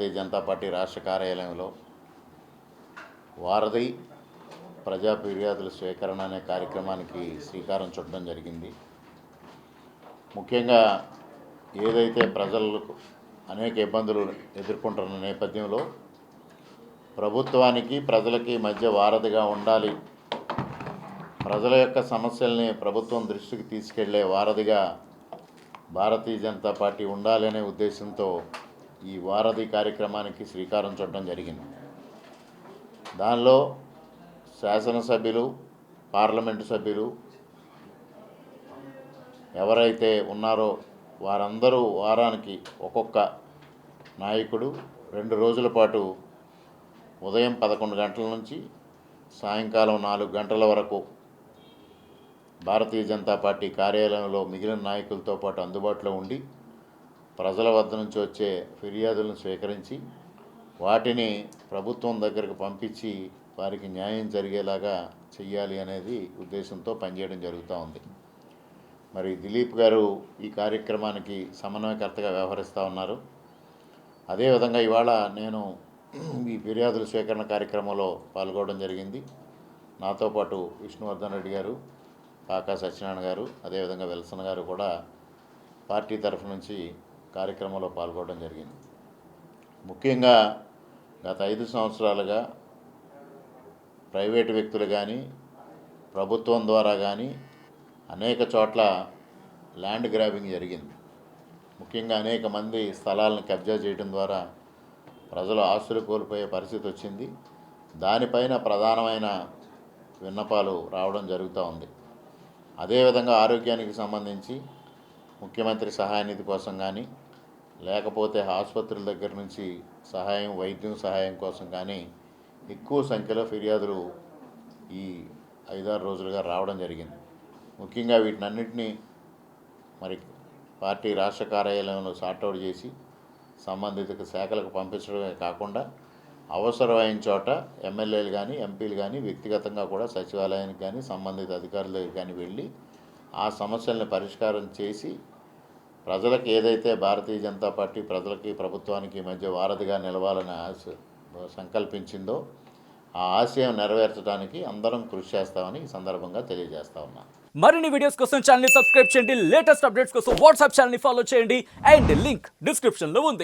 Bharatiya Janata party రాష్ట్ర కార్యాలయంలో వారధి ప్రజా ఫిర్యాదుల స్వీకరణ అనే కార్యక్రమానికి శ్రీకారం చుట్టడం జరిగింది. ముఖ్యంగా ఏదైతే ప్రజలకు అనేక ఇబ్బందులు ఎదుర్కొంటున్న నేపథ్యంలో ప్రభుత్వానికి ప్రజలకి మధ్య వారధిగా ఉండాలి, ప్రజల యొక్క సమస్యల్ని ప్రభుత్వం దృష్టికి తీసుకెళ్లే వారధిగా భారతీయ జనతా పార్టీ ఉండాలనే ఉద్దేశంతో ఈ వారధి కార్యక్రమానికి శ్రీకారం చుట్టడం జరిగింది. దానిలో శాసనసభ్యులు, పార్లమెంటు సభ్యులు ఎవరైతే ఉన్నారో వారందరూ వారానికి ఒక్కొక్క నాయకుడు 2 రోజుల పాటు ఉదయం 11 గంటల నుంచి సాయంకాలం 4 గంటల వరకు భారతీయ జనతా పార్టీ కార్యాలయంలో మిగిలిన నాయకులతో పాటు అందుబాటులో ఉండి ప్రజల వద్ద నుంచి వచ్చే ఫిర్యాదులను స్వీకరించి వాటిని ప్రభుత్వం దగ్గరకు పంపించి వారికి న్యాయం జరిగేలాగా చెయ్యాలి అనేది ఉద్దేశంతో పనిచేయడం జరుగుతూ ఉంది. మరి దిలీప్ గారు ఈ కార్యక్రమానికి సమన్వయకర్తగా వ్యవహరిస్తూ ఉన్నారు. అదేవిధంగా ఇవాళ నేను ఈ ఫిర్యాదుల స్వీకరణ కార్యక్రమంలో పాల్గొనడం జరిగింది. నాతో పాటు విష్ణువర్ధన్ రెడ్డి గారు, కాకా సత్యనారాయణ గారు, అదేవిధంగా విల్సన్ గారు కూడా పార్టీ తరఫు నుంచి కార్యక్రమంలో పాల్గొనడం జరిగింది. ముఖ్యంగా గత 5 సంవత్సరాలుగా ప్రైవేటు వ్యక్తులు కానీ ప్రభుత్వం ద్వారా కానీ అనేక చోట్ల ల్యాండ్ గ్రాబింగ్ జరిగింది. ముఖ్యంగా అనేక మంది స్థలాలను కబ్జా చేయడం ద్వారా ప్రజలు ఆస్తులు కోల్పోయే పరిస్థితి వచ్చింది. దానిపైన ప్రధానమైన విన్నపాలు రావడం జరుగుతూ ఉంది. అదేవిధంగా ఆరోగ్యానికి సంబంధించి ముఖ్యమంత్రి సహాయ నిధి కోసం కానీ లేకపోతే ఆసుపత్రుల దగ్గర నుంచి సహాయం, వైద్యం సహాయం కోసం కానీ ఎక్కువ సంఖ్యలో ఫిర్యాదులు ఈ 5-6 రోజులుగా రావడం జరిగింది. ముఖ్యంగా వీటినన్నింటినీ మరి పార్టీ రాష్ట్ర కార్యాలయంలో సార్ట్అవుట్ చేసి సంబంధిత శాఖలకు పంపించడమే కాకుండా అవసరమైన చోట ఎమ్మెల్యేలు కానీ ఎంపీలు కానీ వ్యక్తిగతంగా కూడా సచివాలయానికి కానీ సంబంధిత అధికారుల దగ్గర కానీ వెళ్ళి ఆ సమస్యలను పరిష్కారం చేసి ప్రజలకు ఏదైతే భారతీయ జనతా పార్టీ ప్రజలకి ప్రభుత్వానికి మధ్య వారధిగా నిలవాలని సంకల్పించిందో ఆ ఆశయం నెరవేర్చడానికి అందరం కృషి చేస్తామని ఈ సందర్భంగా తెలియజేస్తా ఉన్నాను. మరిన్ని వీడియోస్ కోసం ఛానల్ ని సబ్స్క్రైబ్ చేయండి, లేటెస్ట్ అప్డేట్స్ కోసం వాట్సాప్ ఛానల్ ని ఫాలో చేయండి అండ్ లింక్ డిస్క్రిప్షన్ లో ఉంది.